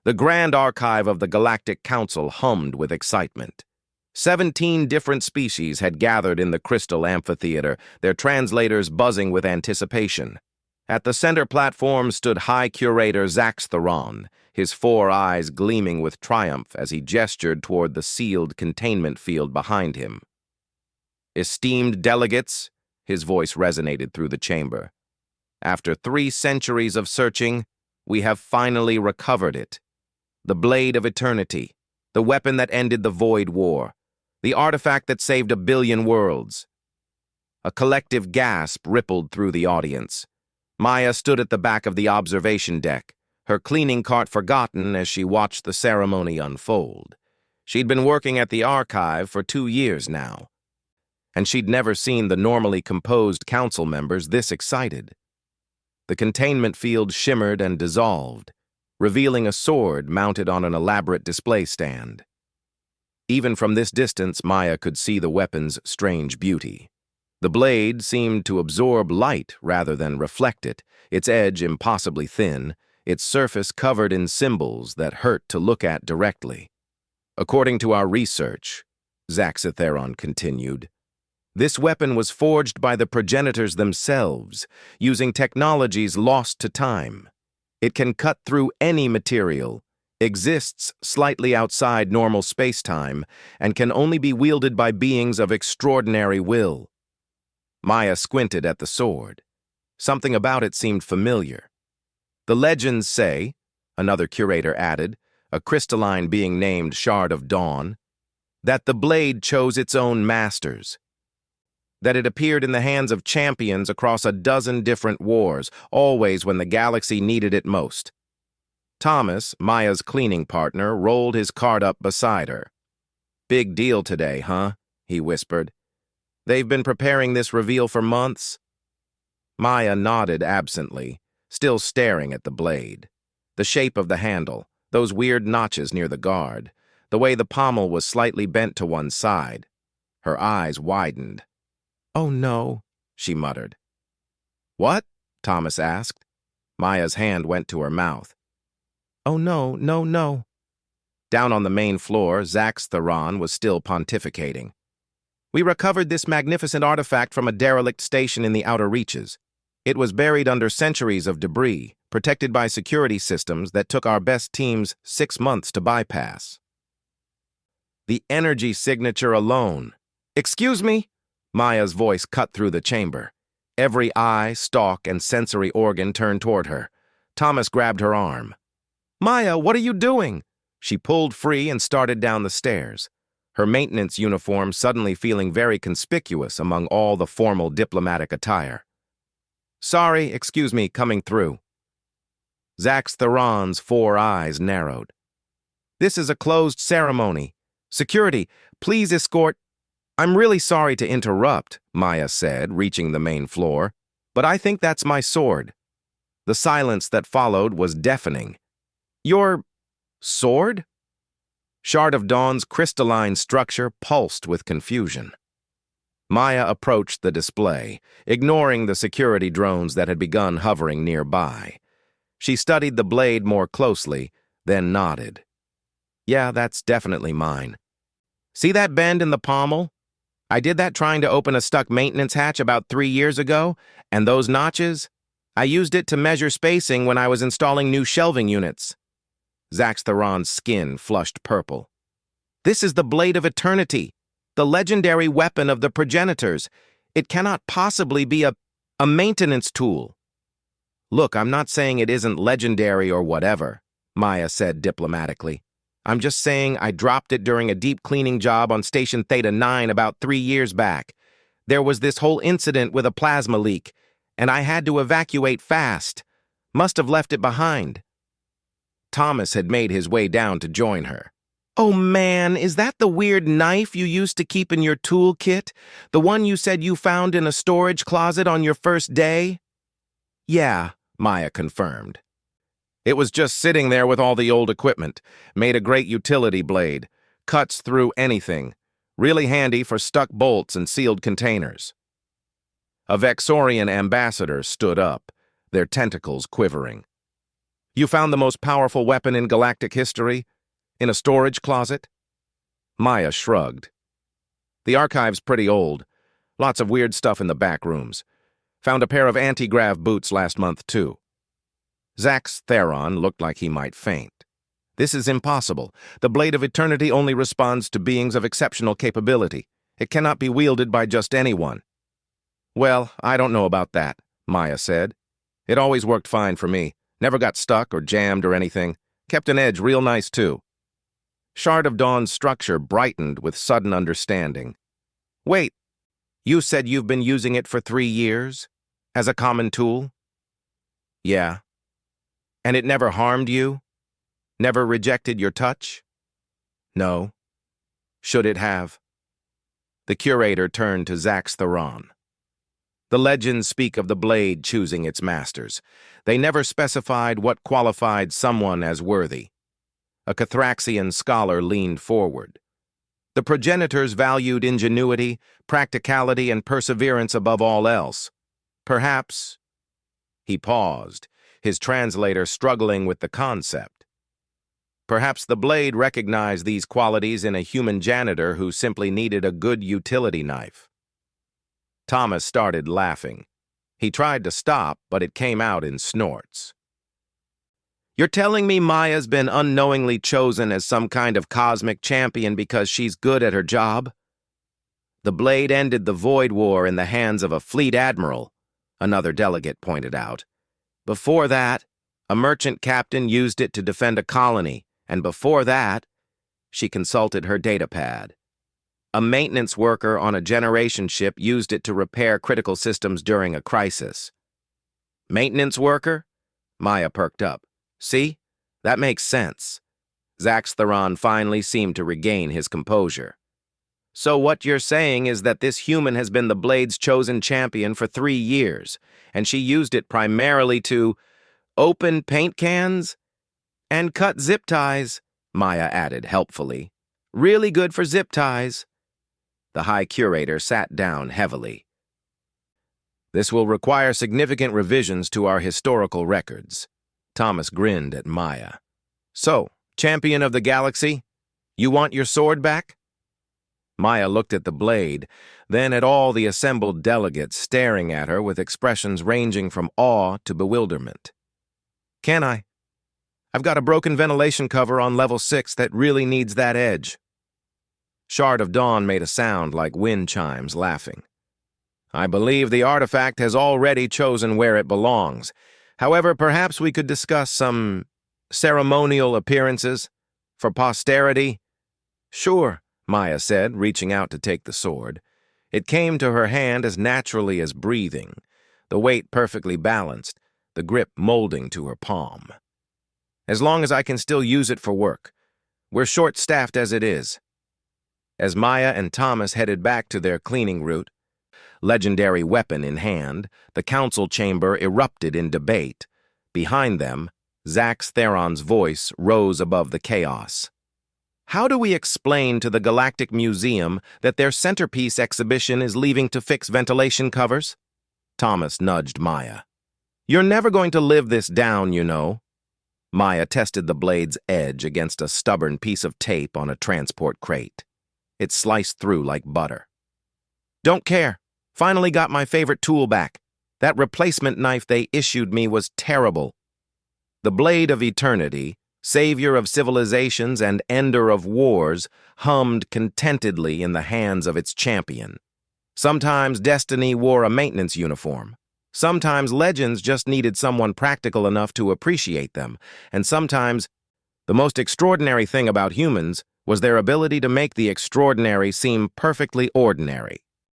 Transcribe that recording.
The Grand Archive of the Galactic Council hummed with excitement. 17 different species had gathered in the crystal amphitheater, their translators buzzing with anticipation. At the center platform stood High Curator Zax Theron, his 4 eyes gleaming with triumph as he gestured toward the sealed containment field behind him. Esteemed delegates, his voice resonated through the chamber. After 3 centuries of searching, we have finally recovered it. The Blade of Eternity, the weapon that ended the Void War, the artifact that saved 1 billion worlds. A collective gasp rippled through the audience. Maya stood at the back of the observation deck, her cleaning cart forgotten as she watched the ceremony unfold. She'd been working at the archive for 2 years now, and she'd never seen the normally composed council members this excited. The containment field shimmered and dissolved, revealing a sword mounted on an elaborate display stand. Even from this distance, Maya could see the weapon's strange beauty. The blade seemed to absorb light rather than reflect it, its edge impossibly thin, its surface covered in symbols that hurt to look at directly. According to our research, Zax Theron continued, this weapon was forged by the progenitors themselves, using technologies lost to time. It can cut through any material, exists slightly outside normal space-time, and can only be wielded by beings of extraordinary will. Maya squinted at the sword. Something about it seemed familiar. The legends say, another curator added, a crystalline being named Shard of Dawn, that the blade chose its own masters, that it appeared in the hands of champions across 12 different wars, always when the galaxy needed it most. Thomas, Maya's cleaning partner, rolled his cart up beside her. Big deal today, huh? He whispered. They've been preparing this reveal for months? Maya nodded absently, still staring at the blade. The shape of the handle, those weird notches near the guard, the way the pommel was slightly bent to one side. Her eyes widened. Oh no, she muttered. What? Thomas asked. Maya's hand went to her mouth. Oh no, no, no. Down on the main floor, Zax Theron was still pontificating. We recovered this magnificent artifact from a derelict station in the outer reaches. It was buried under centuries of debris, protected by security systems that took our best teams 6 months to bypass. The energy signature alone. Excuse me? Maya's voice cut through the chamber. Every eye, stalk, and sensory organ turned toward her. Thomas grabbed her arm. Maya, what are you doing? She pulled free and started down the stairs, her maintenance uniform suddenly feeling very conspicuous among all the formal diplomatic attire. Sorry, excuse me, coming through. Zax Theron's 4 eyes narrowed. This is a closed ceremony. Security, please escort. I'm really sorry to interrupt, Maya said, reaching the main floor, but I think that's my sword. The silence that followed was deafening. Your sword? Shard of Dawn's crystalline structure pulsed with confusion. Maya approached the display, ignoring the security drones that had begun hovering nearby. She studied the blade more closely, then nodded. Yeah, that's definitely mine. See that bend in the pommel? I did that trying to open a stuck maintenance hatch about 3 years ago, and those notches? I used it to measure spacing when I was installing new shelving units. Zax Theron's skin flushed purple. This is the Blade of Eternity, the legendary weapon of the progenitors. It cannot possibly be a maintenance tool. Look, I'm not saying it isn't legendary or whatever, Maya said diplomatically. I'm just saying I dropped it during a deep cleaning job on Station Theta 9 about 3 years back. There was this whole incident with a plasma leak, and I had to evacuate fast. Must have left it behind. Thomas had made his way down to join her. Oh man, is that the weird knife you used to keep in your toolkit? The one you said you found in a storage closet on your first day? Yeah, Maya confirmed. It was just sitting there with all the old equipment. Made a great utility blade. Cuts through anything. Really handy for stuck bolts and sealed containers. A Vexorian ambassador stood up, their tentacles quivering. You found the most powerful weapon in galactic history? In a storage closet? Maya shrugged. The archive's pretty old. Lots of weird stuff in the back rooms. Found a pair of anti-grav boots last month, too. Zack's Theron looked like he might faint. This is impossible. The Blade of Eternity only responds to beings of exceptional capability. It cannot be wielded by just anyone. Well, I don't know about that, Maya said. It always worked fine for me. Never got stuck or jammed or anything. Kept an edge real nice, too. Shard of Dawn's structure brightened with sudden understanding. Wait, you said you've been using it for 3 years? As a common tool? Yeah. And it never harmed you? Never rejected your touch? No. Should it have? The curator turned to Zack's Theron. The legends speak of the blade choosing its masters. They never specified what qualified someone as worthy. A Cathraxian scholar leaned forward. The progenitors valued ingenuity, practicality, and perseverance above all else. Perhaps... He paused, his translator struggling with the concept. Perhaps the blade recognized these qualities in a human janitor who simply needed a good utility knife. Thomas started laughing. He tried to stop, but it came out in snorts. You're telling me Maya's been unknowingly chosen as some kind of cosmic champion because she's good at her job? The blade ended the Void War in the hands of a fleet admiral, another delegate pointed out. Before that, a merchant captain used it to defend a colony, and before that, she consulted her datapad. A maintenance worker on a generation ship used it to repair critical systems during a crisis. Maintenance worker? Maya perked up. See? That makes sense. Zack's Theron finally seemed to regain his composure. So what you're saying is that this human has been the Blade's chosen champion for 3 years, and she used it primarily to open paint cans and cut zip ties, Maya added helpfully. Really good for zip ties. The High Curator sat down heavily. This will require significant revisions to our historical records. Thomas grinned at Maya. So, champion of the galaxy, you want your sword back? Maya looked at the blade, then at all the assembled delegates staring at her with expressions ranging from awe to bewilderment. Can I? I've got a broken ventilation cover on level 6 that really needs that edge. Shard of Dawn made a sound like wind chimes, laughing. I believe the artifact has already chosen where it belongs. However, perhaps we could discuss some ceremonial appearances for posterity. Sure, Maya said, reaching out to take the sword. It came to her hand as naturally as breathing, the weight perfectly balanced, the grip molding to her palm. As long as I can still use it for work. We're short-staffed as it is. As Maya and Thomas headed back to their cleaning route, legendary weapon in hand, the council chamber erupted in debate. Behind them, Zack's Theron's voice rose above the chaos. How do we explain to the Galactic Museum that their centerpiece exhibition is leaving to fix ventilation covers? Thomas nudged Maya. You're never going to live this down, you know. Maya tested the blade's edge against a stubborn piece of tape on a transport crate. It sliced through like butter. Don't care. Finally got my favorite tool back. That replacement knife they issued me was terrible. The Blade of Eternity, savior of civilizations and ender of wars, hummed contentedly in the hands of its champion. Sometimes Destiny wore a maintenance uniform. Sometimes legends just needed someone practical enough to appreciate them. And sometimes, the most extraordinary thing about humans was their ability to make the extraordinary seem perfectly ordinary.